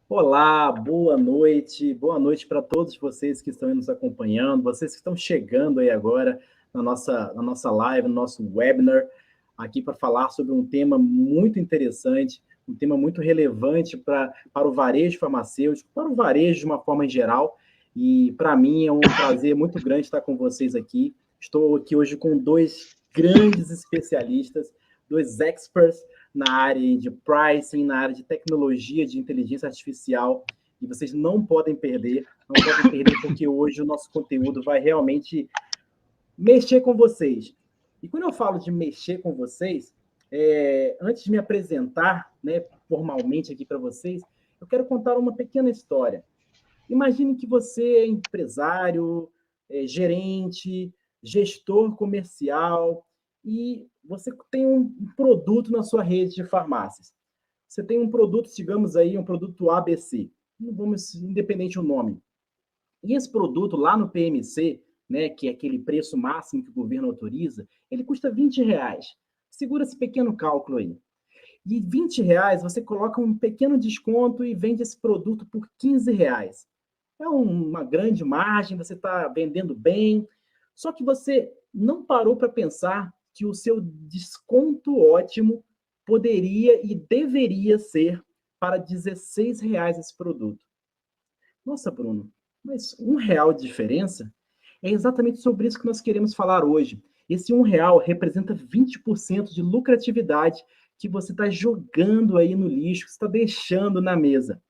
Olá, boa noite para todos vocês que estão aí nos acompanhando, vocês que estão chegando aí agora na nossa live, no nosso webinar, aqui para falar sobre um tema muito interessante, um tema muito relevante para o varejo farmacêutico, para o varejo de uma forma em geral, e para mim é um prazer muito grande estar com vocês aqui. Estou aqui hoje com dois grandes especialistas, dois experts na área de pricing, na área de tecnologia, de inteligência artificial, e vocês não podem perder, porque hoje o nosso conteúdo vai realmente mexer com vocês. E quando eu falo de mexer com vocês, antes de me apresentar, né, formalmente aqui para vocês, eu quero contar uma pequena história. Imagine que você é empresário, gerente, gestor comercial e você tem um produto na sua rede de farmácias. Você tem um produto, digamos aí, um produto ABC. Não vamos, independente do nome. E esse produto lá no PMC, né, que é aquele preço máximo que o governo autoriza, ele custa R$ 20. Segura esse pequeno cálculo aí. E R$ 20 você coloca um pequeno desconto e vende esse produto por R$ 15. É uma grande margem, você está vendendo bem, só que você não parou para pensar que o seu desconto ótimo poderia e deveria ser para R$ 16 esse produto. Nossa, Bruno, mas R$ 1 de diferença? É exatamente sobre isso que nós queremos falar hoje. Esse R$ 1 representa 20% de lucratividade que você está jogando aí no lixo, que você está deixando na mesa.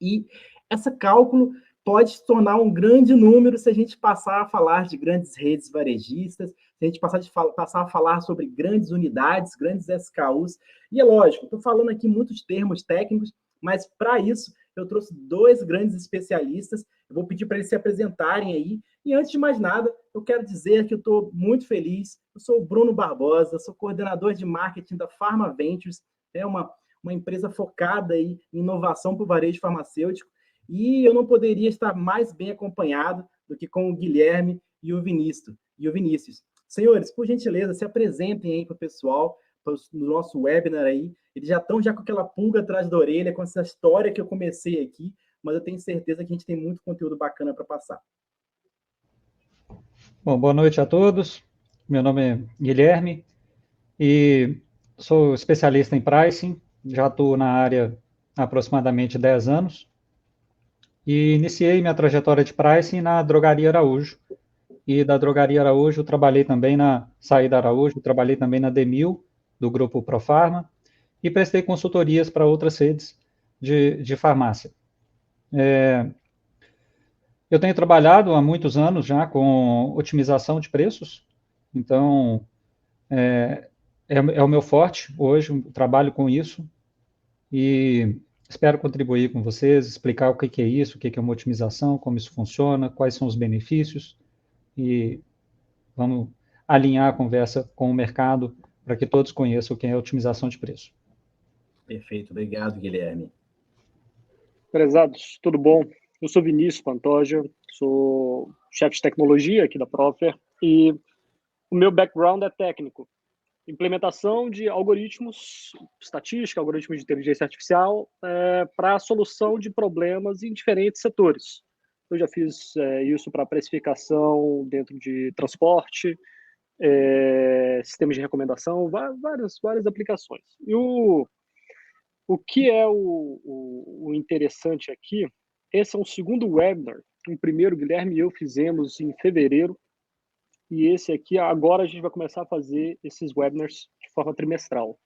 E esse cálculo pode se tornar um grande número se a gente passar a falar de grandes redes varejistas, se a gente passar a falar sobre grandes unidades, grandes SKUs. E é lógico, estou falando aqui muitos termos técnicos, mas para isso eu trouxe dois grandes especialistas. Eu vou pedir para eles se apresentarem aí. E antes de mais nada, eu quero dizer que eu estou muito feliz. Eu sou o Bruno Barbosa, sou coordenador de marketing da Pharma Ventures, é uma empresa focada aí em inovação para o varejo farmacêutico, e eu não poderia estar mais bem acompanhado do que com o Guilherme e o Vinícius. Senhores, por gentileza, se apresentem aí para o pessoal, no nosso webinar aí. Eles já estão com aquela pulga atrás da orelha, com essa história que eu comecei aqui, mas eu tenho certeza que a gente tem muito conteúdo bacana para passar. Bom, boa noite a todos. Meu nome é Guilherme e sou especialista em pricing. Já estou na área há aproximadamente 10 anos e iniciei minha trajetória de pricing na Drogaria Araújo. E da Drogaria Araújo trabalhei também na Saída Araújo, trabalhei também na Demil, do grupo Profarma, e prestei consultorias para outras redes de farmácia. Eu tenho trabalhado há muitos anos já com otimização de preços, então é o meu forte hoje, eu trabalho com isso e espero contribuir com vocês, explicar o que é isso, o que é uma otimização, como isso funciona, quais são os benefícios e vamos alinhar a conversa com o mercado para que todos conheçam o que é otimização de preço. Perfeito, obrigado, Guilherme. Prezados, tudo bom? Eu sou Vinícius Pantoja, sou chefe de tecnologia aqui da Profer e o meu background é técnico. Implementação de algoritmos, estatística, algoritmos de inteligência artificial para a solução de problemas em diferentes setores. Eu já fiz isso para precificação dentro de transporte, sistemas de recomendação, várias aplicações. E o que é o interessante aqui, esse é um segundo webinar. O primeiro, Guilherme e eu fizemos em fevereiro, e esse aqui, agora a gente vai começar a fazer esses webinars de forma trimestral.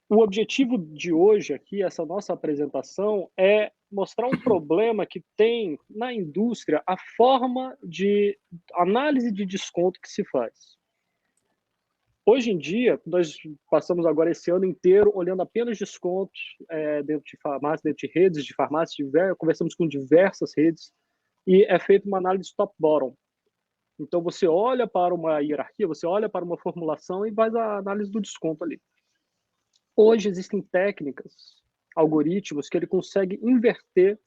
O objetivo de hoje aqui, essa nossa apresentação, é mostrar um problema que tem na indústria a forma de análise de desconto que se faz. Hoje em dia, nós passamos agora esse ano inteiro olhando apenas descontos dentro de farmácia, dentro de redes de farmácia, conversamos com diversas redes e é feita uma análise top-bottom. Então, você olha para uma hierarquia, você olha para uma formulação e faz a análise do desconto ali. Hoje existem técnicas, algoritmos, que ele consegue inverter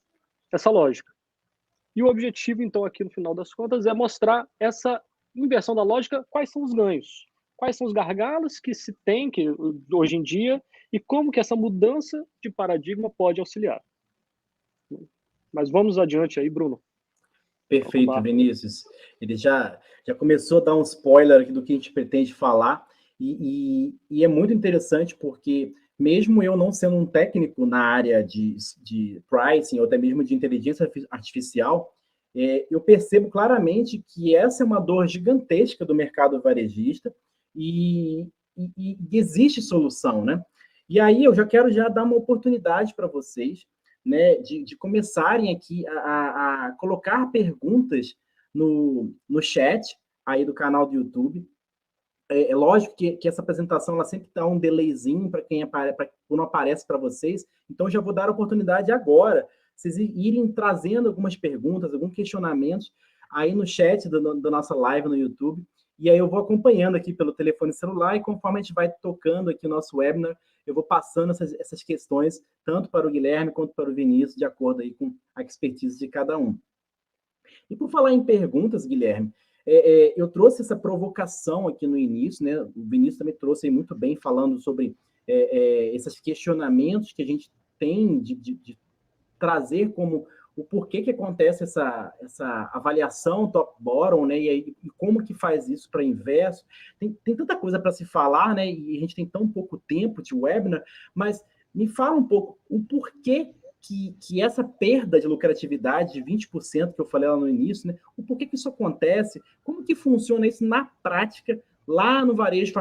essa lógica. E o objetivo, então, aqui no final das contas, é mostrar essa inversão da lógica, quais são os ganhos, quais são os gargalos que hoje em dia, e como que essa mudança de paradigma pode auxiliar. Mas vamos adiante aí, Bruno. Perfeito, Vinícius. Ele já começou a dar um spoiler aqui do que a gente pretende falar, e é muito interessante porque, mesmo eu não sendo um técnico na área de pricing, ou até mesmo de inteligência artificial, eu percebo claramente que essa é uma dor gigantesca do mercado varejista e existe solução, né? E aí eu já quero dar uma oportunidade para vocês, né, de começarem aqui a colocar perguntas no chat aí do canal do YouTube. É lógico que essa apresentação ela sempre dá um delayzinho para quem quando aparece para vocês, então já vou dar a oportunidade agora, vocês irem trazendo algumas perguntas, alguns questionamentos aí no chat da nossa live no YouTube, e aí eu vou acompanhando aqui pelo telefone celular, e conforme a gente vai tocando aqui o nosso webinar, eu vou passando essas questões, tanto para o Guilherme quanto para o Vinícius, de acordo aí com a expertise de cada um. E por falar em perguntas, Guilherme, eu trouxe essa provocação aqui no início, né? O Vinícius também trouxe aí muito bem, falando sobre esses questionamentos que a gente tem de trazer como o porquê que acontece essa avaliação top-bottom, né? E como que faz isso para inverso. Tem tanta coisa para se falar, né? E a gente tem tão pouco tempo de webinar, mas me fala um pouco o porquê que essa perda de lucratividade de 20% que eu falei lá no início, né? O porquê que isso acontece, como que funciona isso na prática, lá no varejo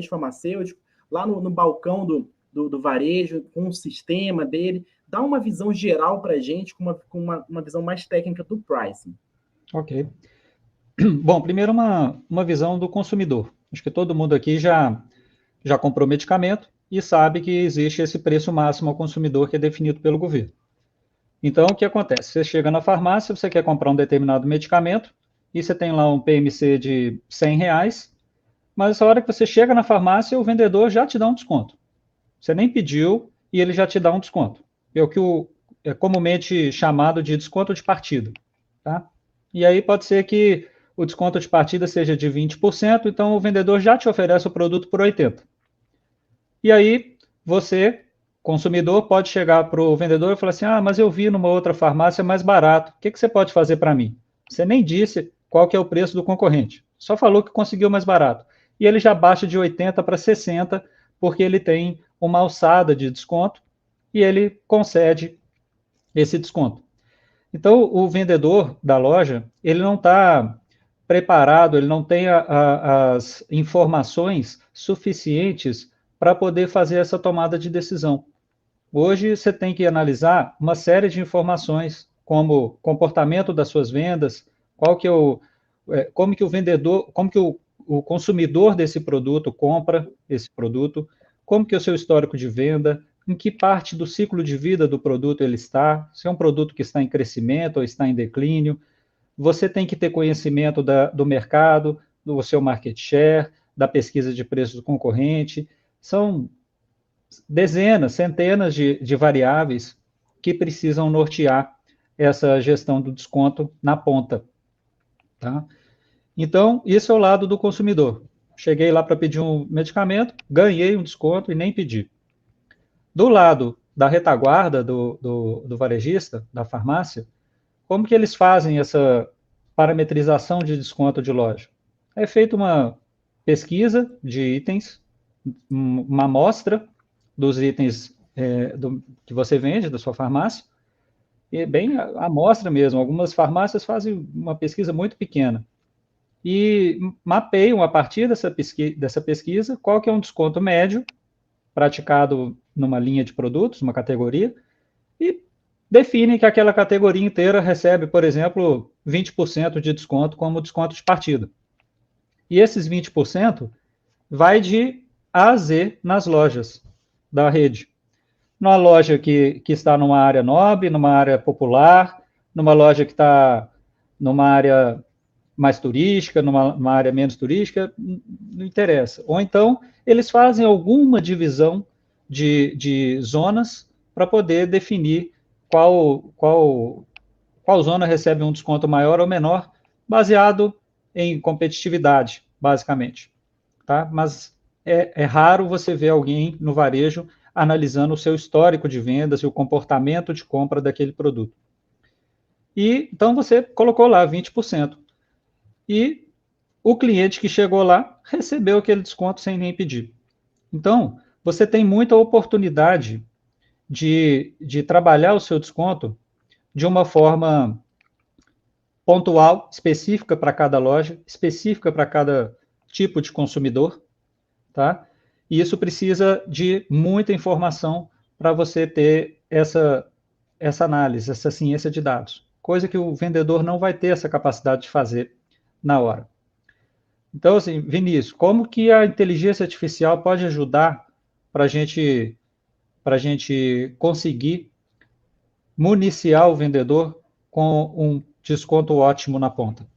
farmacêutico, lá no balcão do varejo, com o sistema dele. Dá uma visão geral para a gente, com uma visão mais técnica do pricing. Ok. Bom, primeiro uma visão do consumidor. Acho que todo mundo aqui já comprou medicamento e sabe que existe esse preço máximo ao consumidor que é definido pelo governo. Então, o que acontece? Você chega na farmácia, você quer comprar um determinado medicamento, e você tem lá um PMC de R$100, mas a hora que você chega na farmácia, o vendedor já te dá um desconto. Você nem pediu e ele já te dá um desconto. É o que é comumente chamado de desconto de partida. Tá? E aí pode ser que o desconto de partida seja de 20%, então o vendedor já te oferece o produto por 80%. E aí você, consumidor, pode chegar para o vendedor e falar assim, mas eu vi numa outra farmácia mais barato, o que você pode fazer para mim? Você nem disse qual que é o preço do concorrente, só falou que conseguiu mais barato. E ele já baixa de 80 para 60, porque ele tem uma alçada de desconto e ele concede esse desconto. Então, o vendedor da loja, ele não está preparado, ele não tem as informações suficientes para poder fazer essa tomada de decisão. Hoje, você tem que analisar uma série de informações, como comportamento das suas vendas, como que o vendedor, como que o consumidor desse produto compra esse produto, como que é o seu histórico de venda, em que parte do ciclo de vida do produto ele está, se é um produto que está em crescimento ou está em declínio. Você tem que ter conhecimento do mercado, do seu market share, da pesquisa de preços do concorrente. São dezenas, centenas de variáveis que precisam nortear essa gestão do desconto na ponta. Tá? Então, isso é o lado do consumidor. Cheguei lá para pedir um medicamento, ganhei um desconto e nem pedi. Do lado da retaguarda do varejista, da farmácia, como que eles fazem essa parametrização de desconto de loja? É feita uma pesquisa de itens, uma amostra dos itens que você vende, da sua farmácia, e bem a amostra mesmo. Algumas farmácias fazem uma pesquisa muito pequena e mapeiam a partir dessa pesquisa qual que é um desconto médio praticado numa linha de produtos, uma categoria, e definem que aquela categoria inteira recebe, por exemplo, 20% de desconto como desconto de partida. E esses 20% vai de A a Z nas lojas da rede. Numa loja que está numa área nobre, numa área popular, numa loja que está numa área mais turística, numa área menos turística, não interessa. Ou então, eles fazem alguma divisão de zonas para poder definir qual zona recebe um desconto maior ou menor, baseado em competitividade, basicamente. Tá? Mas é raro você ver alguém no varejo analisando o seu histórico de vendas e o comportamento de compra daquele produto. E então você colocou lá 20%. E o cliente que chegou lá recebeu aquele desconto sem nem pedir. Então, você tem muita oportunidade de trabalhar o seu desconto de uma forma pontual, específica para cada loja, específica para cada tipo de consumidor, tá? E isso precisa de muita informação para você ter essa análise, essa ciência de dados, coisa que o vendedor não vai ter essa capacidade de fazer na hora. Então, assim, Vinícius, como que a inteligência artificial pode ajudar para a gente conseguir municiar o vendedor com um desconto ótimo na ponta?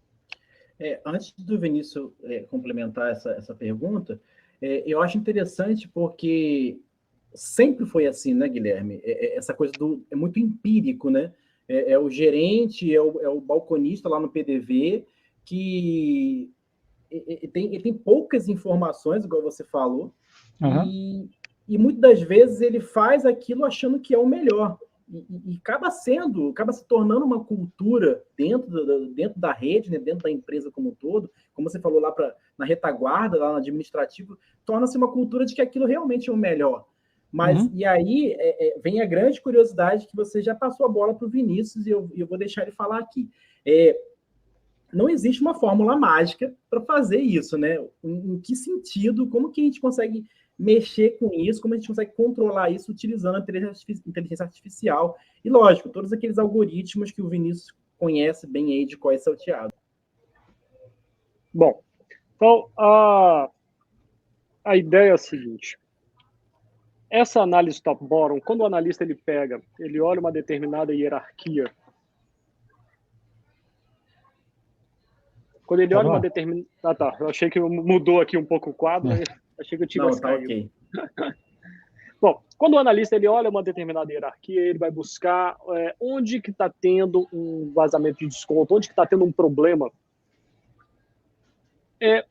Antes do Vinícius complementar essa pergunta, eu acho interessante porque sempre foi assim, né, Guilherme? Essa coisa é muito empírico, né? É o gerente, é o balconista lá no PDV que ele tem poucas informações, igual você falou, Uhum. e muitas das vezes ele faz aquilo achando que é o melhor. E acaba se tornando uma cultura dentro da rede, né, dentro da empresa como um todo, como você falou lá na retaguarda, lá no administrativo, torna-se uma cultura de que aquilo realmente é o melhor. Mas, e aí, vem a grande curiosidade que você já passou a bola para o Vinícius, e eu vou deixar ele falar aqui. Não existe uma fórmula mágica para fazer isso, né? Em que sentido, como que a gente consegue mexer com isso, como a gente consegue controlar isso utilizando a inteligência artificial e, lógico, todos aqueles algoritmos que o Vinícius conhece bem aí de qual é salteado. Bom, então a ideia é a seguinte. Essa análise top-bottom, quando o analista ele olha uma determinada hierarquia. Quando ele olha uma determinada... Ah, tá. Eu achei que mudou aqui um pouco o quadro. Achei que eu tivesse caído. Ok. Bom, quando o analista ele olha uma determinada hierarquia, ele vai buscar onde que está tendo um vazamento de desconto, onde que está tendo um problema.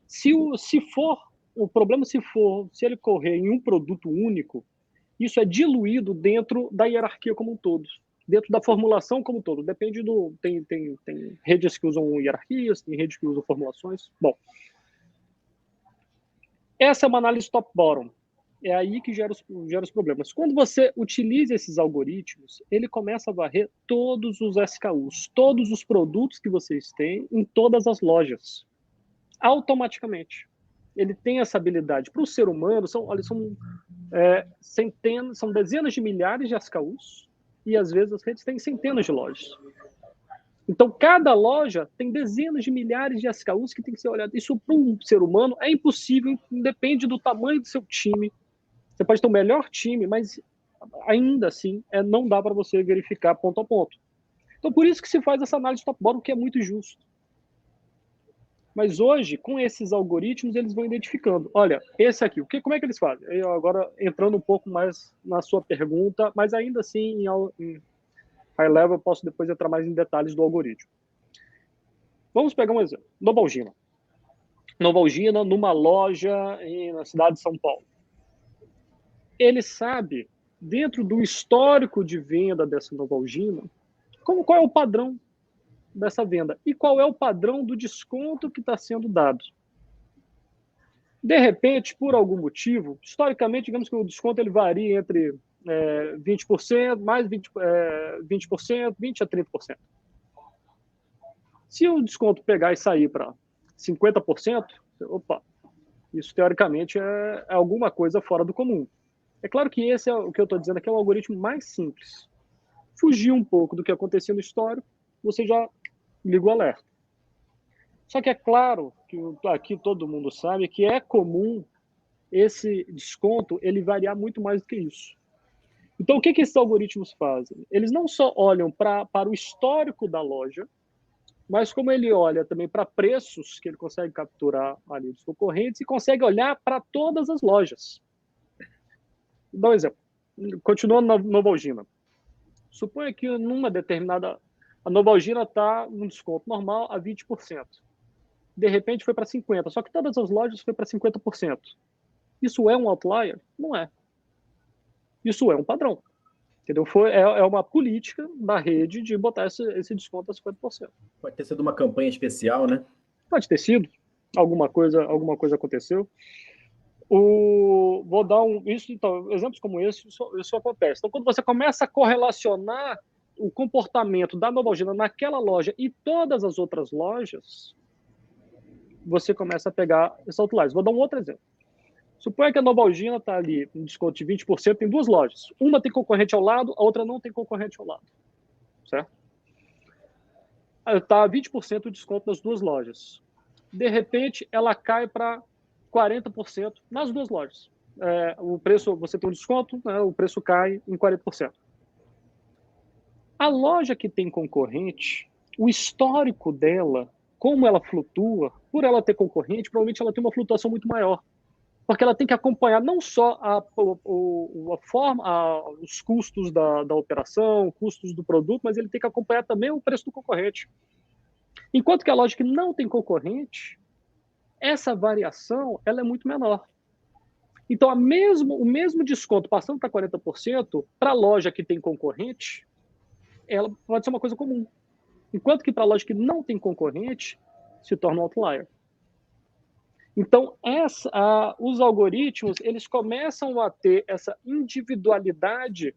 Se ele correr em um produto único, isso é diluído dentro da hierarquia como um todo, dentro da formulação como um todo. Depende do... Tem redes que usam hierarquias, tem redes que usam formulações. Bom, essa é uma análise top-bottom. É aí que gera os problemas. Quando você utiliza esses algoritmos, ele começa a varrer todos os SKUs, todos os produtos que vocês têm em todas as lojas, automaticamente. Ele tem essa habilidade. Para o ser humano, são centenas, são dezenas de milhares de SKUs, e às vezes as redes têm centenas de lojas. Então, cada loja tem dezenas de milhares de SKUs que tem que ser olhado. Isso, para um ser humano, é impossível, depende do tamanho do seu time. Você pode ter o melhor time, mas ainda assim não dá para você verificar ponto a ponto. Então, por isso que se faz essa análise top-bottom, que é muito justo. Mas hoje, com esses algoritmos, eles vão identificando. Olha, esse aqui, como é que eles fazem? Eu agora, entrando um pouco mais na sua pergunta, mas ainda assim, em high level, eu posso depois entrar mais em detalhes do algoritmo. Vamos pegar um exemplo. Novalgina. Novalgina, numa loja na cidade de São Paulo. Ele sabe, dentro do histórico de venda dessa Novalgina, qual é o padrão dessa venda e qual é o padrão do desconto que está sendo dado. De repente, por algum motivo, historicamente, digamos que o desconto ele varia entre 20%, mais 20%, 20% a 30%. Se o desconto pegar e sair para 50%, opa, isso teoricamente é alguma coisa fora do comum. É claro que esse é o que eu estou dizendo aqui, é o algoritmo mais simples. Fugir um pouco do que acontecia no histórico, você já liga o alerta. Só que é claro que aqui todo mundo sabe que é comum esse desconto ele variar muito mais do que isso. Então, o que esses algoritmos fazem? Eles não só olham para o histórico da loja, mas como ele olha também para preços que ele consegue capturar ali dos concorrentes e consegue olhar para todas as lojas. Vou dar um exemplo. Continuando na Novalgina. Suponha que numa determinada... A Novalgina está num desconto normal a 20%. De repente foi para 50%, só que todas as lojas foi para 50%. Isso é um outlier? Não é. Isso é um padrão. Entendeu? É uma política da rede de botar esse desconto a 50%. Pode ter sido uma campanha especial, né? Pode ter sido. Alguma coisa aconteceu. Vou dar então, exemplos como isso acontece. Então, quando você começa a correlacionar o comportamento da Novalgina naquela loja e todas as outras lojas, você começa a pegar esses outliers. Vou dar um outro exemplo. Suponha que a Novalgina está ali com desconto de 20% em 2 lojas. Uma tem concorrente ao lado, a outra não tem concorrente ao lado. Certo? Está 20% de desconto nas 2 lojas. De repente, ela cai para 40% nas 2 lojas. O preço, você tem um desconto, né, o preço cai em 40%. A loja que tem concorrente, o histórico dela, como ela flutua, por ela ter concorrente, provavelmente ela tem uma flutuação muito maior. Porque ela tem que acompanhar não só a forma, os custos da operação, custos do produto, mas ele tem que acompanhar também o preço do concorrente. Enquanto que a loja que não tem concorrente, essa variação ela é muito menor. Então, o mesmo desconto passando para 40%, para a loja que tem concorrente, ela pode ser uma coisa comum. Enquanto que para a loja que não tem concorrente, se torna um outlier. Então, os algoritmos, eles começam a ter essa individualidade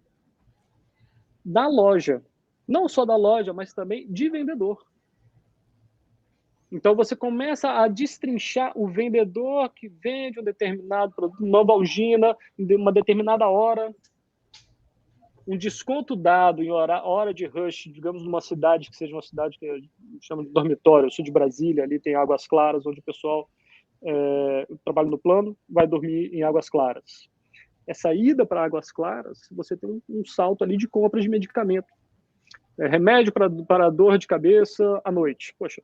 da loja. Não só da loja, mas também de vendedor. Então, você começa a destrinchar o vendedor que vende um determinado produto, Novalgina, em uma determinada hora, um desconto dado em hora de rush, digamos, numa cidade que seja uma cidade que a gente chama de dormitório, eu sou de Brasília, ali tem Águas Claras, onde o pessoal trabalha no plano, vai dormir em Águas Claras. Essa ida para Águas Claras, você tem um salto ali de compras de medicamento. Remédio para dor de cabeça à noite. Poxa,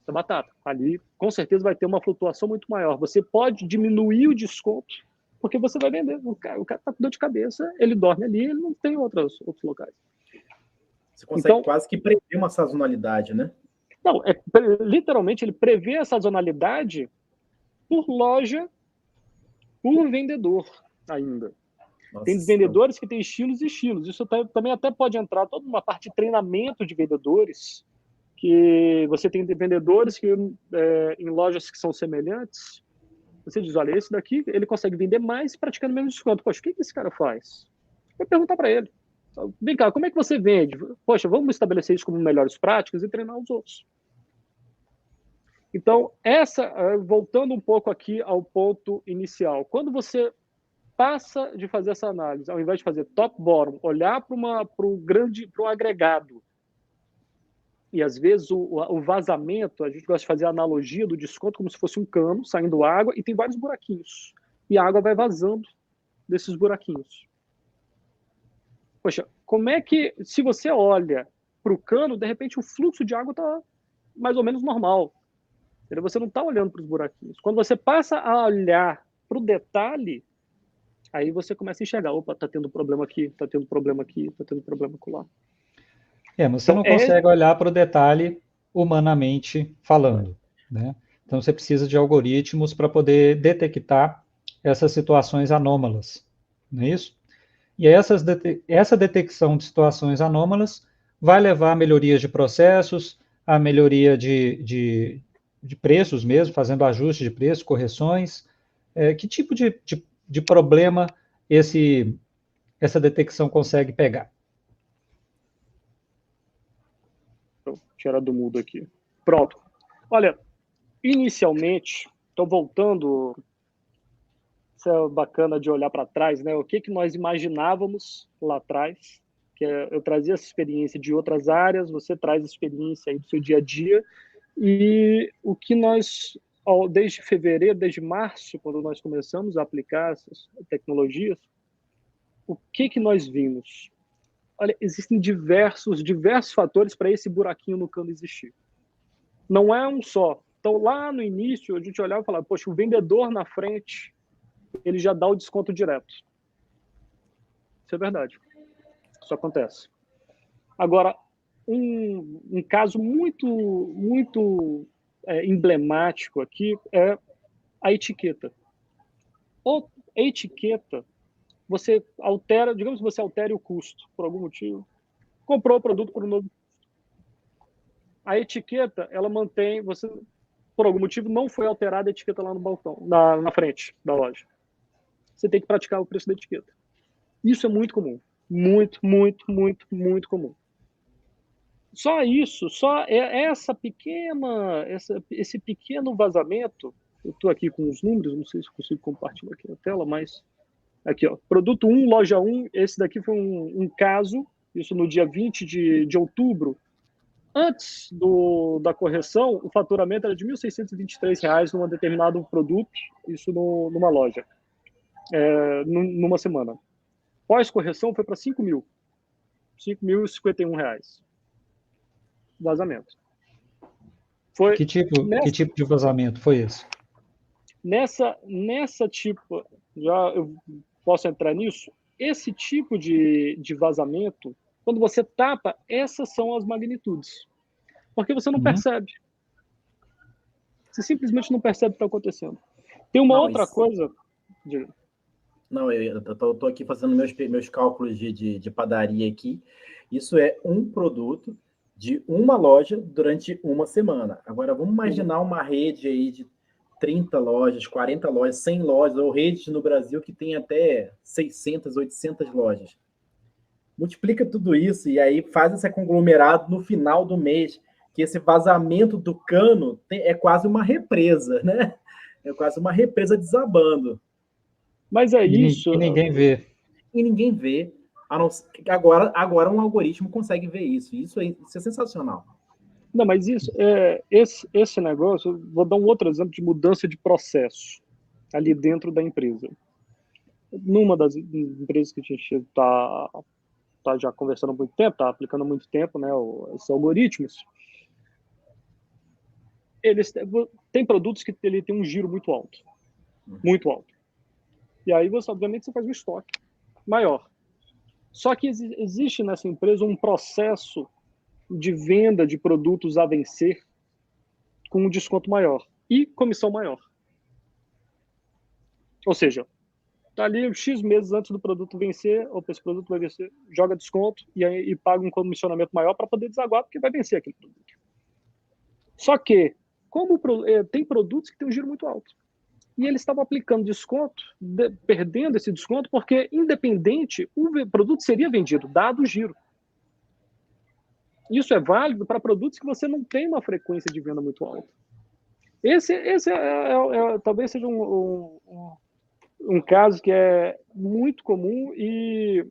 essa batata. Ali, com certeza, vai ter uma flutuação muito maior. Você pode diminuir o desconto, porque você vai vender. O cara está com dor de cabeça, ele dorme ali, ele não tem outros locais. Você consegue quase que prever uma sazonalidade, né? Não, literalmente ele prevê a sazonalidade por loja, por vendedor ainda. Nossa, tem vendedores que têm estilos e estilos. Isso também até pode entrar toda uma parte de treinamento de vendedores, que você tem vendedores que em lojas que são semelhantes, você diz, olha, esse daqui ele consegue vender mais praticando o mesmo desconto. Poxa, o que esse cara faz? Vou perguntar para ele. Vem cá, como é que você vende? Poxa, vamos estabelecer isso como melhores práticas e treinar os outros. Então, voltando um pouco aqui ao ponto inicial, quando você passa de fazer essa análise, ao invés de fazer top-bottom, olhar para um agregado, e às vezes o vazamento, a gente gosta de fazer a analogia do desconto como se fosse um cano saindo água e tem vários buraquinhos, e a água vai vazando desses buraquinhos. Poxa, como é que, se você olha para o cano, de repente o fluxo de água está mais ou menos normal. Você não está olhando para os buraquinhos. Quando você passa a olhar para o detalhe, aí você começa a enxergar, opa, está tendo problema aqui, está tendo problema aqui, está tendo problema lá. Mas você não consegue olhar para o detalhe humanamente falando, né? Então você precisa de algoritmos para poder detectar essas situações anômalas, não é isso? E essa detecção de situações anômalas vai levar a melhorias de processos, a melhoria de preços mesmo, fazendo ajuste de preço, correções. Que tipo de problema essa detecção consegue pegar? Vou tirar do mudo aqui. Pronto. Olha, inicialmente, então voltando, isso é bacana de olhar para trás, né? O que nós imaginávamos lá atrás, que eu trazia essa experiência de outras áreas, você traz a experiência aí do seu dia a dia, e o que nós, desde fevereiro, desde março, quando nós começamos a aplicar essas tecnologias, o que nós vimos? Olha, existem diversos fatores para esse buraquinho no cano existir. Não é um só. Então, lá no início, a gente olhava e falava, poxa, o vendedor na frente, ele já dá o desconto direto. Isso é verdade. Isso acontece. Agora, um caso muito emblemático aqui é a etiqueta. A etiqueta, você altera, digamos que você altere o custo por algum motivo, comprou o produto por um novo. A etiqueta, ela mantém, você, por algum motivo, não foi alterada a etiqueta lá no balcão, na frente da loja. Você tem que praticar o preço da etiqueta. Isso é muito comum. Muito, muito, muito, muito comum. Só isso, só esse pequeno vazamento, eu estou aqui com os números, não sei se consigo compartilhar aqui na tela, mas aqui, ó, produto 1, loja 1, esse daqui foi um caso, isso no dia 20 de outubro. Antes da correção, o faturamento era de R$ 1.623 num determinado produto, isso numa loja, numa semana. Pós-correção foi para R$ 5.000, R$ 5.051. Vazamento. Foi Que tipo de vazamento foi esse? Nessa tipo, já eu posso entrar nisso, esse tipo de vazamento, quando você tapa, essas são as magnitudes. Porque você não percebe. Você simplesmente não percebe o que está acontecendo. Tem uma outra coisa... Não, eu estou aqui fazendo meus cálculos de padaria aqui. Isso é um produto de uma loja durante uma semana. Agora, vamos imaginar uma rede aí de 30 lojas, 40 lojas, 100 lojas, ou redes no Brasil que tem até 600, 800 lojas. Multiplica tudo isso e aí faz esse conglomerado no final do mês, que esse vazamento do cano é quase uma represa, né? É quase uma represa desabando. Mas é isso... E ninguém vê. E ninguém vê. Agora um algoritmo consegue ver isso. Isso é sensacional. Não, mas esse negócio, vou dar um outro exemplo de mudança de processo ali dentro da empresa. Numa das empresas que a gente está já conversando há muito tempo, está aplicando há muito tempo, né, esses algoritmos, eles têm produtos que ele tem um giro muito alto. Muito alto. E aí, obviamente, você faz um estoque maior. Só que existe nessa empresa um processo de venda de produtos a vencer com um desconto maior e comissão maior. Ou seja, tá ali X meses antes do produto vencer, ou esse produto vai vencer, joga desconto e paga um comissionamento maior para poder desaguar, porque vai vencer aquele produto. Só que, como tem produtos que têm um giro muito alto, e eles estavam aplicando desconto, perdendo esse desconto, porque, independente, o produto seria vendido, dado o giro. Isso é válido para produtos que você não tem uma frequência de venda muito alta. Esse talvez seja um caso que é muito comum e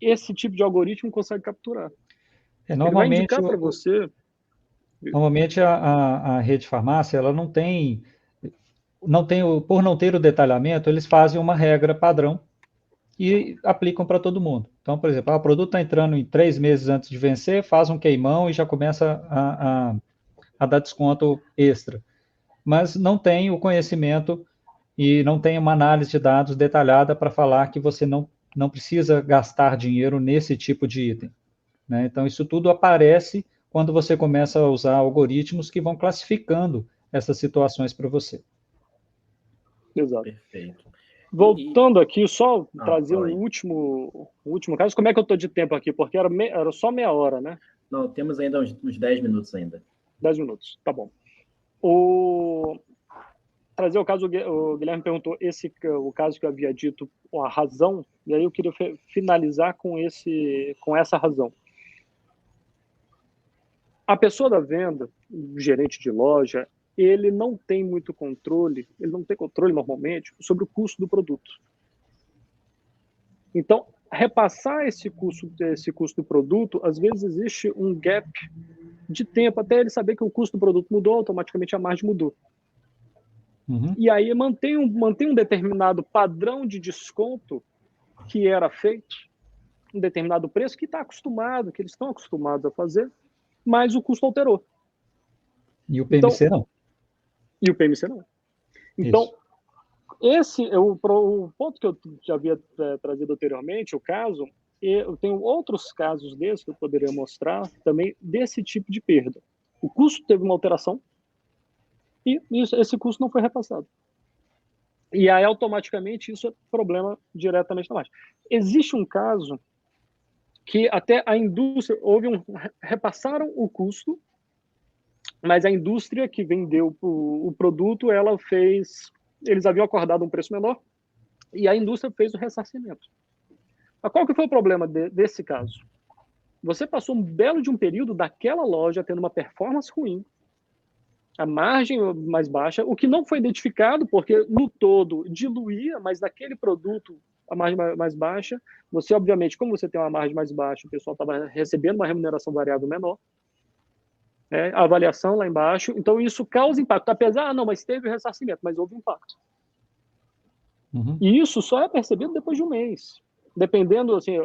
esse tipo de algoritmo consegue capturar. Ele vai indicar para você... Normalmente a rede de farmácia, ela não tem, por não ter o detalhamento, eles fazem uma regra padrão e aplicam para todo mundo. Então, por exemplo, o produto está entrando em 3 meses antes de vencer, faz um queimão e já começa a dar desconto extra. Mas não tem o conhecimento e não tem uma análise de dados detalhada para falar que você não precisa gastar dinheiro nesse tipo de item, né? Então, isso tudo aparece quando você começa a usar algoritmos que vão classificando essas situações para você. Exato. Perfeito. Voltando aqui, só trazer um último caso. Como é que eu estou de tempo aqui? Porque era só meia hora, né? Não, temos ainda uns 10 minutos ainda. 10 minutos, tá bom. Trazer o caso, o Guilherme perguntou o caso que eu havia dito, a razão, e aí eu queria finalizar com essa razão. A pessoa da venda, o gerente de loja, ele não tem muito controle, ele não tem controle normalmente sobre o custo do produto. Então, repassar esse custo do produto, às vezes existe um gap de tempo até ele saber que o custo do produto mudou, automaticamente a margem mudou. Uhum. E aí mantém um determinado padrão de desconto que era feito, um determinado preço que que eles estão acostumados a fazer, mas o custo alterou. E o PMC não. E o PMC não. Então, esse é o ponto que eu já havia trazido anteriormente, o caso, eu tenho outros casos desses que eu poderia mostrar também desse tipo de perda. O custo teve uma alteração e esse custo não foi repassado. E aí, automaticamente, isso é problema diretamente na margem. Existe um caso que até a indústria, repassaram o custo, mas a indústria que vendeu o produto, eles haviam acordado um preço menor, e a indústria fez o ressarcimento. Mas qual que foi o problema desse caso? Você passou um belo de um período daquela loja tendo uma performance ruim, a margem mais baixa, o que não foi identificado, porque no todo diluía, mas naquele produto a margem mais baixa, você, obviamente, como você tem uma margem mais baixa, o pessoal estava recebendo uma remuneração variável menor, né, a avaliação lá embaixo, então isso causa impacto, apesar, não, mas teve ressarcimento, mas houve impacto. Uhum. E isso só é percebido depois de um mês, dependendo, assim,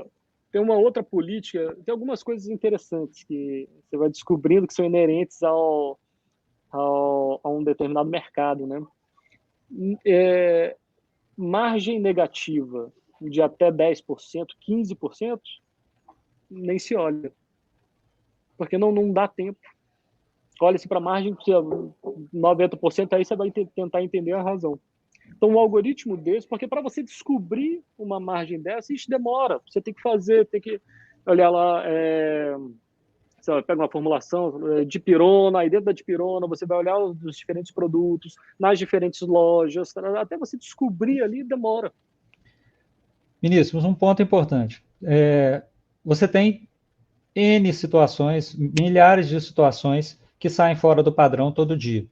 tem uma outra política, tem algumas coisas interessantes que você vai descobrindo que são inerentes a um determinado mercado, né? Margem negativa de até 10%, 15%, nem se olha, porque não dá tempo. Olha-se para a margem que 90%, aí você vai tentar entender a razão. Então, um algoritmo desse, porque para você descobrir uma margem dessa, isso demora. Você tem que olhar lá, você pega uma formulação de pirona, aí dentro da dipirona você vai olhar os diferentes produtos, nas diferentes lojas, até você descobrir ali demora. Vinícius, um ponto importante. Você tem N situações, milhares de situações que saem fora do padrão todo dia.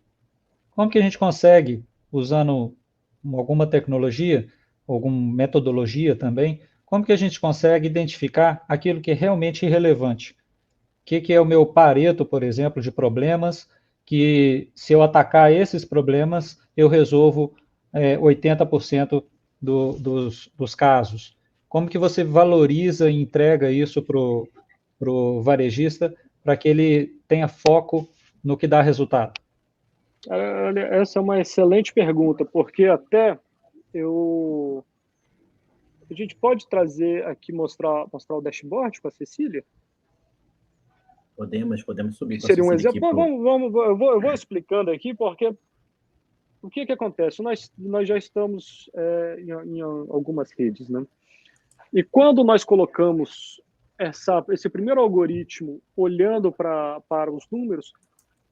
Como que a gente consegue, usando alguma tecnologia, alguma metodologia também, como que a gente consegue identificar aquilo que é realmente irrelevante? O que é o meu Pareto, por exemplo, de problemas, que se eu atacar esses problemas, eu resolvo 80% dos casos. Como que você valoriza e entrega isso para o varejista para que ele tenha foco no que dá resultado? Essa é uma excelente pergunta, porque até a gente pode trazer aqui, mostrar o dashboard com a Cecília? Podemos subir com a Seria um Cecília exemplo. aqui. Eu vou explicando aqui, porque o que acontece? Nós já estamos em algumas redes, né? E quando nós colocamos esse primeiro algoritmo olhando para os números,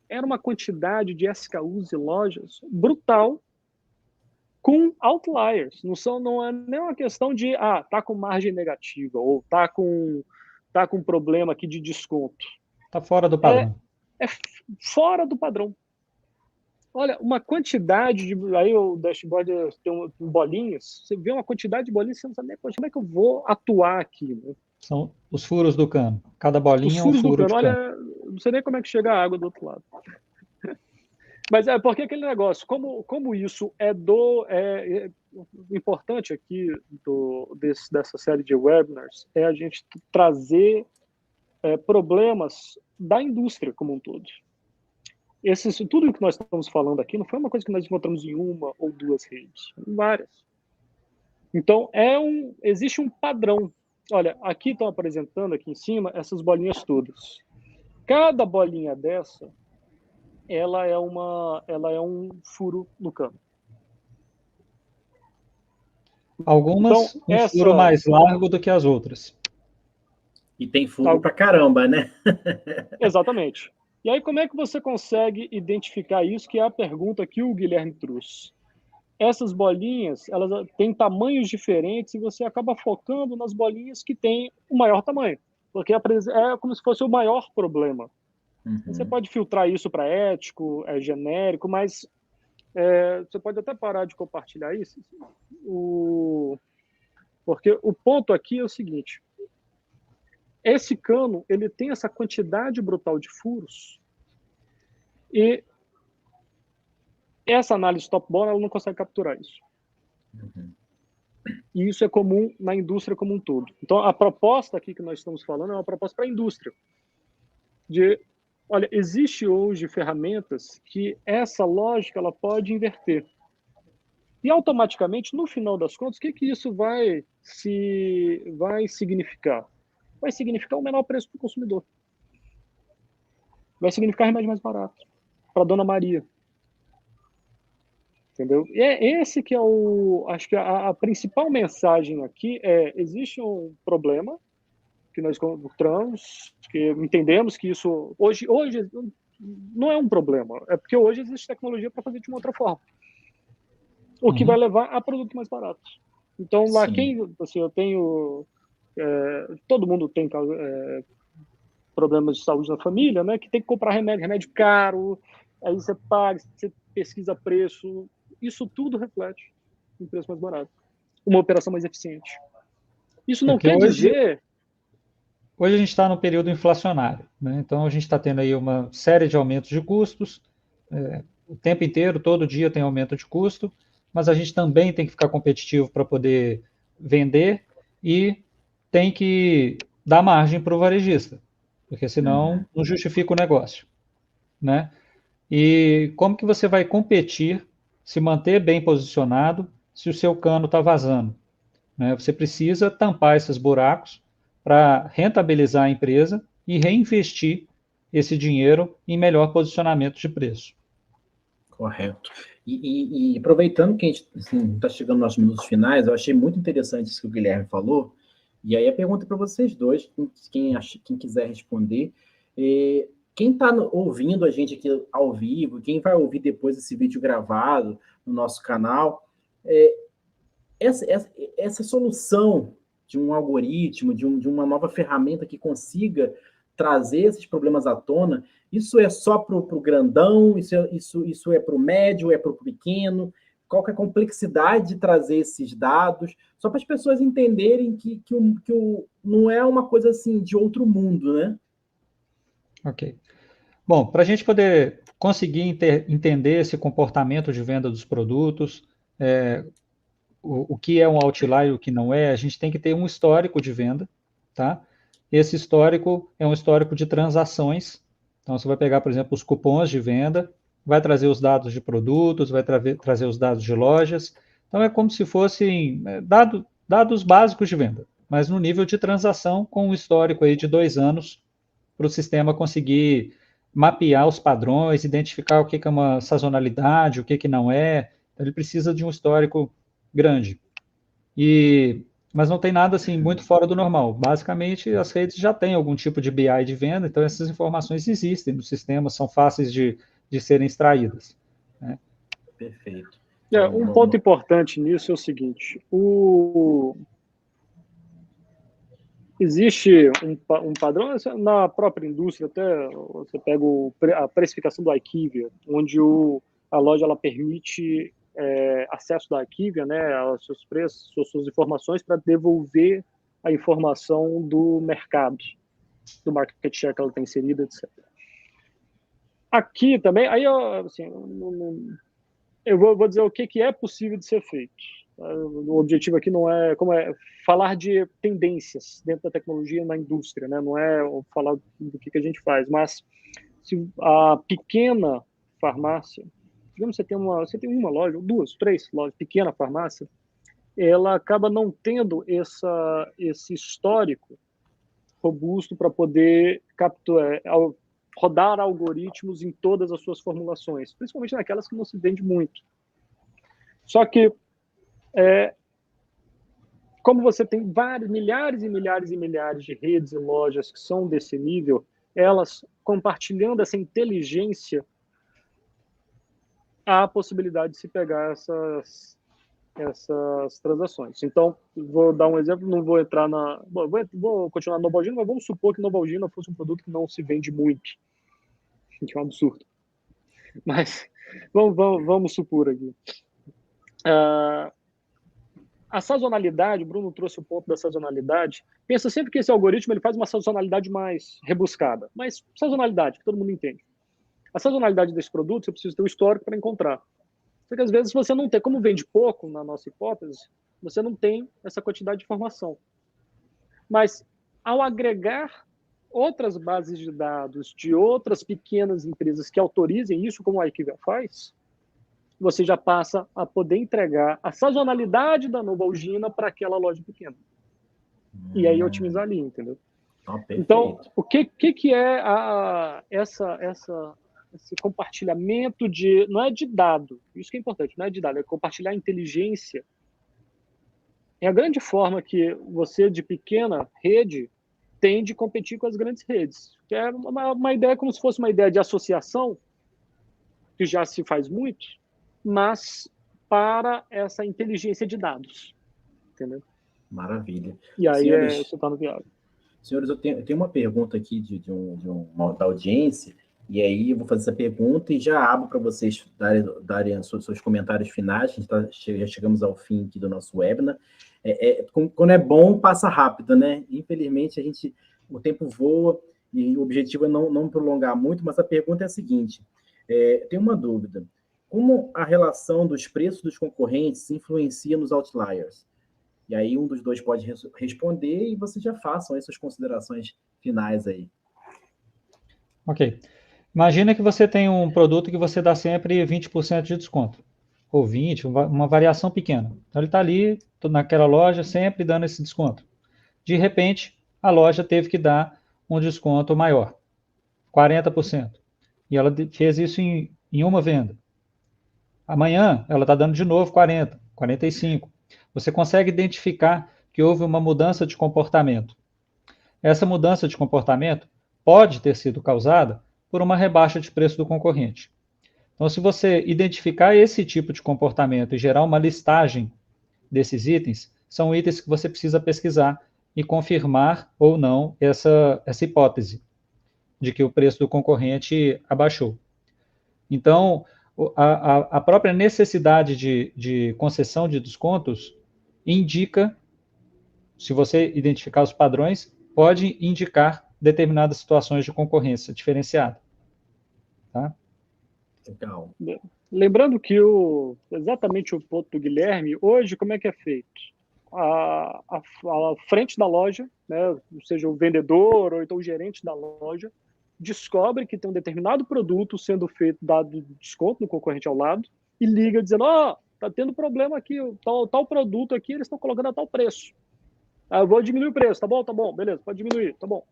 era uma quantidade de SKUs e lojas brutal, com outliers. Não é nem uma questão de tá com margem negativa ou tá com problema aqui de desconto. Está fora do padrão. É fora do padrão. Olha, uma quantidade de. Aí o dashboard tem bolinhas, você vê uma quantidade de bolinhas, você não sabe nem como é que eu vou atuar aqui. Né? São os furos do cano. Cada bolinha Os é um furos do furo cano, de olha, cano. não sei nem como é que chega a água do outro lado. Mas porque aquele negócio, como isso o importante aqui dessa série de webinars é a gente trazer problemas da indústria como um todo. Tudo que nós estamos falando aqui não foi uma coisa que nós encontramos em uma ou duas redes, em várias. Então, existe um padrão. Olha, aqui estão apresentando aqui em cima essas bolinhas todas. Cada bolinha dessa, ela é um furo no cano. Algumas então, furo mais largo do que as outras. E tem furo pra caramba, né? Exatamente. E aí, como é que você consegue identificar isso, que é a pergunta que o Guilherme trouxe? Essas bolinhas, elas têm tamanhos diferentes e você acaba focando nas bolinhas que têm o maior tamanho, porque é como se fosse o maior problema. Uhum. Você pode filtrar isso para ético, genérico, mas você pode até parar de compartilhar isso, porque o ponto aqui é o seguinte: esse cano ele tem essa quantidade brutal de furos e essa análise top-down ela não consegue capturar isso. Uhum. E isso é comum na indústria como um todo. Então, a proposta aqui que nós estamos falando é uma proposta para a indústria. Olha, existe hoje ferramentas que essa lógica ela pode inverter. E automaticamente, no final das contas, o que isso vai significar? Vai significar um menor preço para o consumidor. Vai significar remédio mais barato para a Dona Maria. Entendeu? E é esse que é acho que a principal mensagem aqui existe um problema que nós encontramos, que entendemos que isso hoje não é um problema, é porque hoje existe tecnologia para fazer de uma outra forma, o que vai levar a produto mais barato. Então, lá assim, eu tenho, todo mundo tem problemas de saúde na família, né, que tem que comprar remédio caro, aí você paga, você pesquisa preço, isso tudo reflete em preço mais barato, uma operação mais eficiente. Isso não quer dizer... Hoje a gente está no período inflacionário, né? Então a gente está tendo aí uma série de aumentos de custos, o tempo inteiro, todo dia tem aumento de custo, mas a gente também tem que ficar competitivo para poder vender e tem que dar margem para o varejista, porque senão não justifica o negócio, né? E como que você vai competir, se manter bem posicionado, se o seu cano está vazando, né? Você precisa tampar esses buracos para rentabilizar a empresa e reinvestir esse dinheiro em melhor posicionamento de preço. Correto. E aproveitando que a gente está chegando nos minutos finais, eu achei muito interessante isso que o Guilherme falou, e aí a pergunta para vocês dois, quem quiser responder, quem está ouvindo a gente aqui ao vivo, quem vai ouvir depois esse vídeo gravado no nosso canal, essa solução de um algoritmo, de uma nova ferramenta que consiga trazer esses problemas à tona, isso é só para o grandão, isso é para o médio, é para o pequeno? Qual que é a complexidade de trazer esses dados? Só para as pessoas entenderem que não é uma coisa assim de outro mundo, né? Ok. Bom, para a gente poder conseguir entender esse comportamento de venda dos produtos, o que é um outlier e o que não é, a gente tem que ter um histórico de venda, tá? Esse histórico é um histórico de transações. Então, você vai pegar, por exemplo, os cupons de venda, vai trazer os dados de produtos, vai trazer os dados de lojas. Então, é como se fossem dados básicos de venda, mas no nível de transação, com um histórico aí de 2 anos, para o sistema conseguir mapear os padrões, identificar o que é uma sazonalidade, o que não é. Então, ele precisa de um histórico grande. Mas não tem nada assim muito fora do normal. Basicamente, as redes já têm algum tipo de BI de venda, então essas informações existem no sistema, são fáceis de serem extraídas, né? Perfeito. Um ponto importante nisso é o seguinte: existe um padrão na própria indústria, até você pega a precificação do IQVIA, onde a loja ela permite acesso da IQVIA, né, aos seus preços, suas informações, para devolver a informação do mercado, do market share que ela tem inserida, etc. Aqui também, aí eu vou dizer o que é possível de ser feito. O objetivo aqui não é falar de tendências dentro da tecnologia na indústria, né? Não é falar do que a gente faz, mas se a pequena farmácia, digamos, você tem uma loja, 2, 3 lojas, pequena farmácia, ela acaba não tendo esse histórico robusto para poder rodar algoritmos em todas as suas formulações, principalmente naquelas que não se vende muito. Só que como você tem milhares e milhares e milhares de redes e lojas que são desse nível, elas compartilhando essa inteligência, há a possibilidade de se pegar essas transações. Então, vou dar um exemplo, não vou entrar vou continuar no Novalgina, mas vamos supor que Novalgina fosse um produto que não se vende muito, que é um absurdo. Mas vamos supor aqui. A sazonalidade, o Bruno trouxe o ponto da sazonalidade. Pensa sempre que esse algoritmo ele faz uma sazonalidade mais rebuscada, mas sazonalidade, que todo mundo entende. A sazonalidade desse produto, você precisa ter o histórico para encontrar. Porque às vezes você não tem, como vende pouco na nossa hipótese, você não tem essa quantidade de informação. Mas ao agregar outras bases de dados de outras pequenas empresas que autorizem isso, como a IQVIA faz, você já passa a poder entregar a sazonalidade da Novalgina para aquela loja pequena. E aí otimizar ali, entendeu? Então, o que é essa esse compartilhamento de... Não é de dado, isso que é importante, não é de dado, é compartilhar inteligência. É a grande forma que você, de pequena rede, tem de competir com as grandes redes. Que é uma ideia como se fosse uma ideia de associação, que já se faz muito, mas para essa inteligência de dados. Entendeu? Maravilha. E aí Senhores, se torna viável. Senhores, eu tenho uma pergunta aqui da audiência, e aí eu vou fazer essa pergunta e já abro para vocês darem seus comentários finais. A gente já chegamos ao fim aqui do nosso webinar. Quando é bom, passa rápido, né? Infelizmente, o tempo voa e o objetivo é não prolongar muito, mas a pergunta é a seguinte: tenho uma dúvida. Como a relação dos preços dos concorrentes influencia nos outliers? E aí um dos dois pode responder e vocês já façam essas considerações finais aí. Ok. Imagina que você tem um produto que você dá sempre 20% de desconto. Ou 20%, uma variação pequena. Então ele está ali, naquela loja, sempre dando esse desconto. De repente, a loja teve que dar um desconto maior, 40%. E ela fez isso em uma venda. Amanhã, ela está dando de novo 40%, 45%. Você consegue identificar que houve uma mudança de comportamento. Essa mudança de comportamento pode ter sido causada por uma rebaixa de preço do concorrente. Então, se você identificar esse tipo de comportamento e gerar uma listagem desses itens, são itens que você precisa pesquisar e confirmar ou não essa hipótese de que o preço do concorrente abaixou. Então, a própria necessidade de concessão de descontos indica, se você identificar os padrões, pode indicar determinadas situações de concorrência diferenciada. Tá? Legal. Lembrando que exatamente o ponto do Guilherme, hoje como é que é feito? A frente da loja, né, ou seja, o vendedor ou então o gerente da loja, descobre que tem um determinado produto sendo feito, dado desconto no concorrente ao lado, e liga dizendo, tá tendo problema aqui, tal produto aqui, eles estão colocando a tal preço. Eu vou diminuir o preço, tá bom, beleza, pode diminuir, tá bom.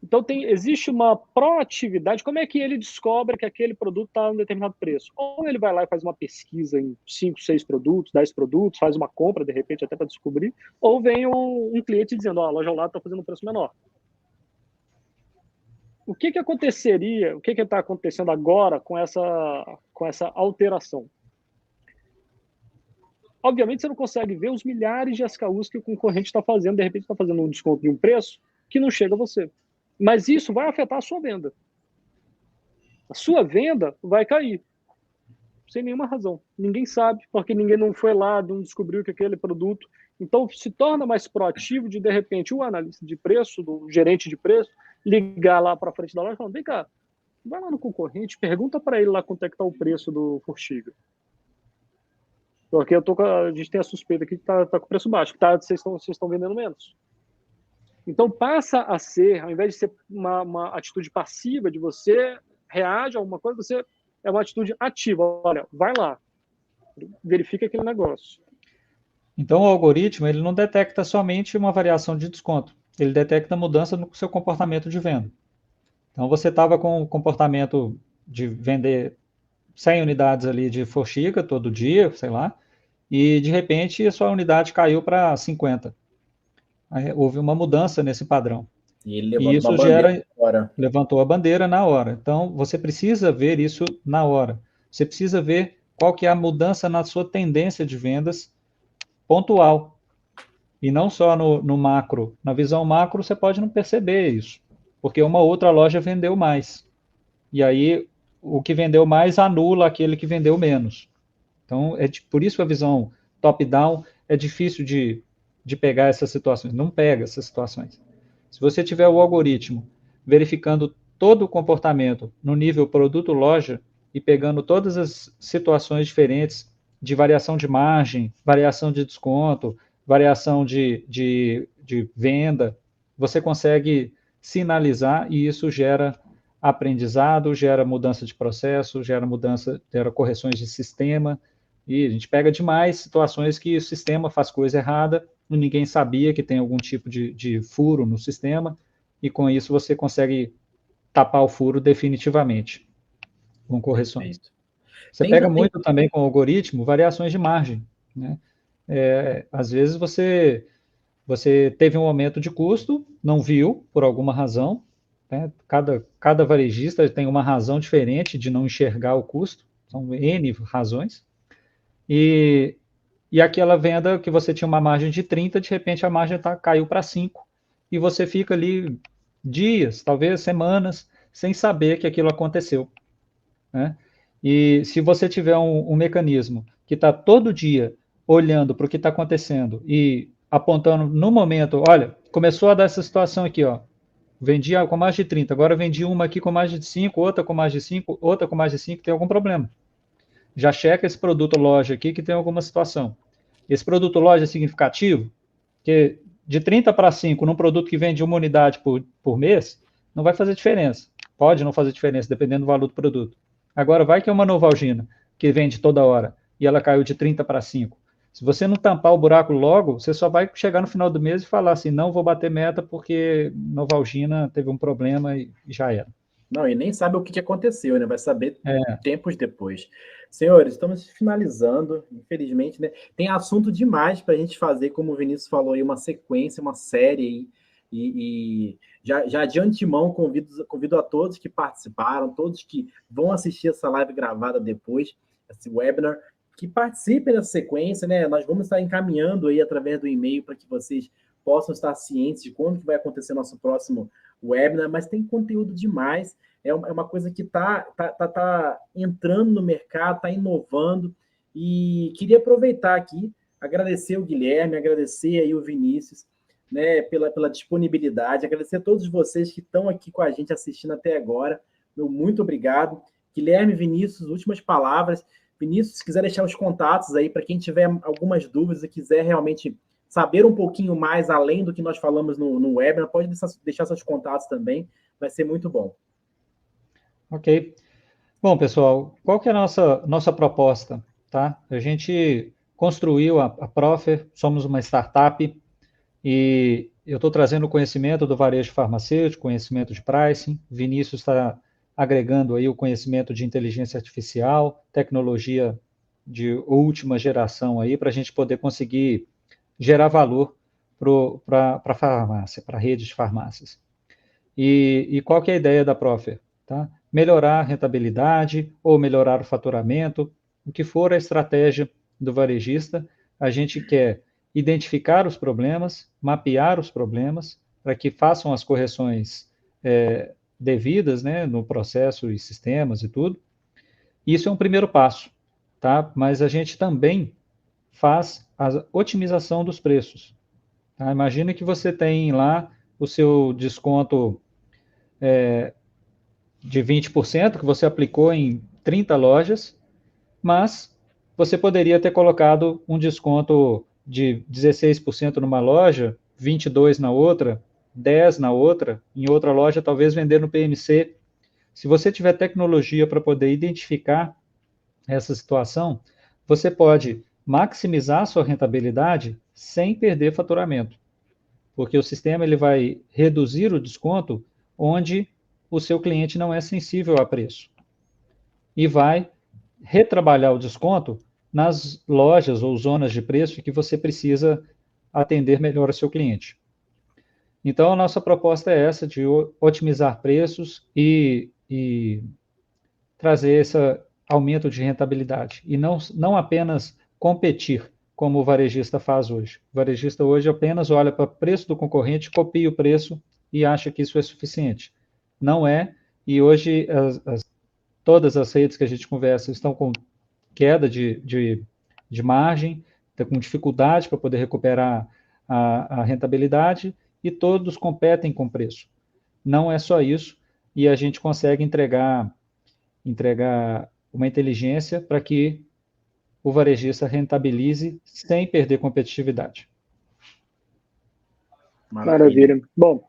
Então, existe uma proatividade. Como é que ele descobre que aquele produto está a um determinado preço? Ou ele vai lá e faz uma pesquisa em 5, 6 produtos, 10 produtos, faz uma compra, de repente, até para descobrir, ou vem um cliente dizendo, a loja ao lado está fazendo um preço menor. O que aconteceria, o que está acontecendo agora com essa alteração? Obviamente, você não consegue ver os milhares de SKUs que o concorrente está fazendo, de repente está fazendo um desconto de um preço que não chega a você. Mas isso vai afetar a sua venda. A sua venda vai cair. Sem nenhuma razão. Ninguém sabe, porque ninguém não foi lá, não descobriu que aquele produto... Então, se torna mais proativo de repente, o analista de preço, do gerente de preço, ligar lá para frente da loja e falar, vem cá, vai lá no concorrente, pergunta para ele lá quanto é que está o preço do Forxiga. Porque a gente tem a suspeita aqui que está com preço baixo, que vocês estão vendendo menos. Então, passa a ser, ao invés de ser uma atitude passiva, de você reage a alguma coisa, você é uma atitude ativa. Olha, vai lá, verifica aquele negócio. Então, o algoritmo ele não detecta somente uma variação de desconto, ele detecta mudança no seu comportamento de venda. Então, você estava com o comportamento de vender 100 unidades ali de Forxiga todo dia, sei lá, e de repente a sua unidade caiu para 50. Aí, houve uma mudança nesse padrão. E ele levantou a bandeira na hora. Então, você precisa ver isso na hora. Você precisa ver qual que é a mudança na sua tendência de vendas pontual. E não só no macro. Na visão macro, você pode não perceber isso, porque uma outra loja vendeu mais. E aí, o que vendeu mais anula aquele que vendeu menos. Então, por isso a visão top-down é difícil de pegar essas situações. Não pega essas situações. Se você tiver o algoritmo verificando todo o comportamento no nível produto-loja e pegando todas as situações diferentes de variação de margem, variação de desconto, variação de venda, você consegue sinalizar e isso gera aprendizado, gera mudança de processo, gera correções de sistema, e a gente pega demais situações que o sistema faz coisa errada, e ninguém sabia que tem algum tipo de furo no sistema, e com isso você consegue tapar o furo definitivamente. com correções. Perfeito. Você pega muito também com o algoritmo variações de margem, né? Às vezes você teve um aumento de custo, não viu por alguma razão, né? Cada varejista tem uma razão diferente de não enxergar o custo, são N razões, e aquela venda que você tinha uma margem de 30, de repente a margem caiu para 5, e você fica ali dias, talvez semanas, sem saber que aquilo aconteceu, né? E se você tiver um mecanismo que está todo dia olhando para o que está acontecendo e apontando no momento, olha, começou a dar essa situação aqui, ó, vendi com mais de 30, agora vendi uma aqui com mais de 5, outra com mais de 5, outra com mais de 5, tem algum problema. Já checa esse produto loja aqui que tem alguma situação. Esse produto loja é significativo? Porque de 30 para 5, num produto que vende uma unidade por mês, não vai fazer diferença. Pode não fazer diferença, dependendo do valor do produto. Agora, vai que é uma Novalgina, que vende toda hora, e ela caiu de 30 para 5. Se você não tampar o buraco logo, você só vai chegar no final do mês e falar assim, não vou bater meta porque Novalgina teve um problema e já era. Não, e nem sabe o que aconteceu, né? Vai saber tempos depois. Senhores, estamos finalizando, infelizmente, né? Tem assunto demais para a gente fazer, como o Vinícius falou aí, uma sequência, uma série aí. E já de antemão convido a todos que participaram, todos que vão assistir essa live gravada depois, esse webinar, que participem dessa sequência, né? Nós vamos estar encaminhando aí através do e-mail para que vocês possam estar cientes de quando que vai acontecer nosso próximo webinar, mas tem conteúdo demais. É uma coisa que tá entrando no mercado, está inovando, e queria aproveitar aqui, agradecer o Guilherme, agradecer aí o Vinícius, né, pela disponibilidade, agradecer a todos vocês que estão aqui com a gente assistindo até agora. Meu muito obrigado. Guilherme, Vinícius, últimas palavras. Vinícius, se quiser deixar os contatos aí para quem tiver algumas dúvidas e quiser realmente saber um pouquinho mais além do que nós falamos no webinar, pode deixar seus contatos também, vai ser muito bom. Ok. Bom, pessoal, qual que é a nossa proposta? Tá? A gente construiu a Profer, somos uma startup, e eu estou trazendo o conhecimento do varejo farmacêutico, conhecimento de pricing, Vinícius está agregando aí o conhecimento de inteligência artificial, tecnologia de última geração aí, para a gente poder conseguir gerar valor para a farmácia, para a rede de farmácias. E qual que é a ideia da Profer? Tá? Melhorar a rentabilidade ou melhorar o faturamento, o que for a estratégia do varejista, a gente quer identificar os problemas, mapear os problemas, para que façam as correções devidas, né, no processo e sistemas e tudo. Isso é um primeiro passo, tá? Mas a gente também faz a otimização dos preços. Tá? Imagina que você tem lá o seu desconto de 20% que você aplicou em 30 lojas, mas você poderia ter colocado um desconto de 16% numa loja, 22% na outra, 10% na outra, em outra loja talvez vender no PMC. Se você tiver tecnologia para poder identificar essa situação, você pode maximizar a sua rentabilidade sem perder faturamento, porque o sistema ele vai reduzir o desconto onde o seu cliente não é sensível a preço e vai retrabalhar o desconto nas lojas ou zonas de preço que você precisa atender melhor o seu cliente. Então, a nossa proposta é essa, de otimizar preços e trazer esse aumento de rentabilidade. E não apenas competir, como o varejista faz hoje. O varejista hoje apenas olha para o preço do concorrente, copia o preço e acha que isso é suficiente. Não é, e hoje todas as redes que a gente conversa estão com queda de margem, estão com dificuldade para poder recuperar a rentabilidade, e todos competem com preço. Não é só isso, e a gente consegue entregar uma inteligência para que o varejista rentabilize sem perder competitividade. Maravilha. Bom,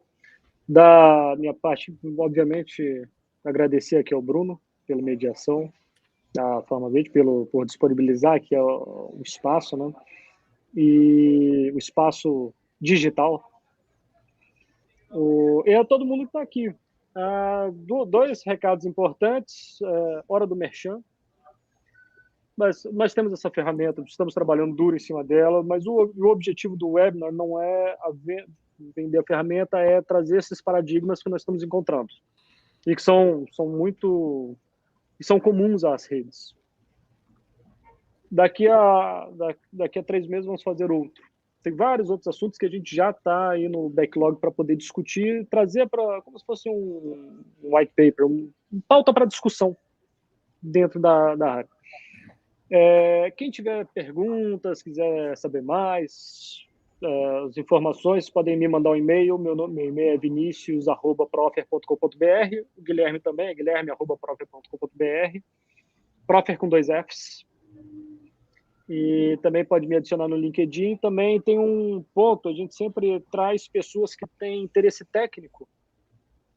da minha parte, obviamente, agradecer aqui ao Bruno pela mediação, da Farma Verde, por disponibilizar aqui o espaço, né? E o espaço digital. E a todo mundo que está aqui. Dois recados importantes. Hora do merchan. Mas nós temos essa ferramenta, estamos trabalhando duro em cima dela, mas o objetivo do webinar não é vender a ferramenta, é trazer esses paradigmas que nós estamos encontrando e que são comuns às redes. Daqui a 3 meses vamos fazer outro. Tem vários outros assuntos que a gente já está aí no backlog para poder discutir, trazer para como se fosse um white paper, um pauta para discussão dentro da área. Quem tiver perguntas, quiser saber mais, as informações, podem me mandar um e-mail. Meu e-mail é vinicius@profer.com.br. O Guilherme também é guilherme@profer.com.br. Profer com 2 Fs. E também pode me adicionar no LinkedIn. Também tem um ponto, a gente sempre traz pessoas que têm interesse técnico.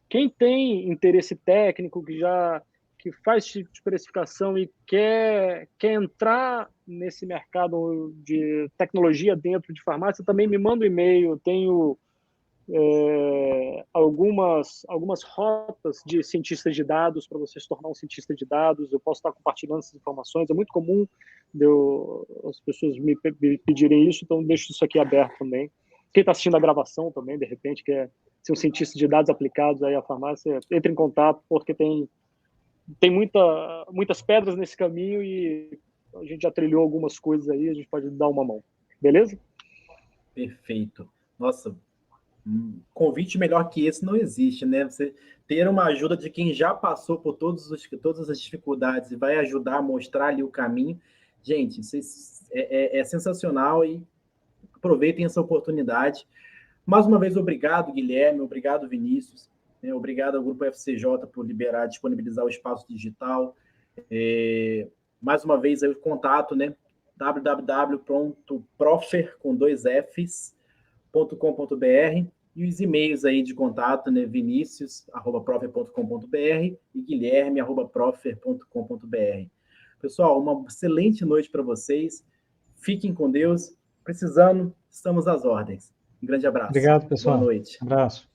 Quem tem interesse técnico, que faz tipo de precificação e quer entrar nesse mercado de tecnologia dentro de farmácia, também me manda um e-mail. Eu tenho algumas rotas de cientista de dados para você se tornar um cientista de dados. Eu posso estar compartilhando essas informações. É muito comum as pessoas me pedirem isso, então deixo isso aqui aberto também. Quem está assistindo a gravação também, de repente, quer ser um cientista de dados aplicados aí à farmácia, entre em contato, porque tem muitas pedras nesse caminho e a gente já trilhou algumas coisas aí, a gente pode dar uma mão. Beleza? Perfeito. Nossa, um convite melhor que esse não existe, né? Você ter uma ajuda de quem já passou por todas as dificuldades e vai ajudar a mostrar ali o caminho. Gente, é sensacional e aproveitem essa oportunidade. Mais uma vez, obrigado, Guilherme, obrigado, Vinícius. Obrigado ao Grupo FCJ por disponibilizar o espaço digital. Mais uma vez, aí, o contato, né? www.profer.com.br e os e-mails aí de contato, né? vinicius@profer.com.br e guilherme@profer.com.br. Pessoal, uma excelente noite para vocês. Fiquem com Deus. Precisando, estamos às ordens. Um grande abraço. Obrigado, pessoal. Boa noite. Abraço.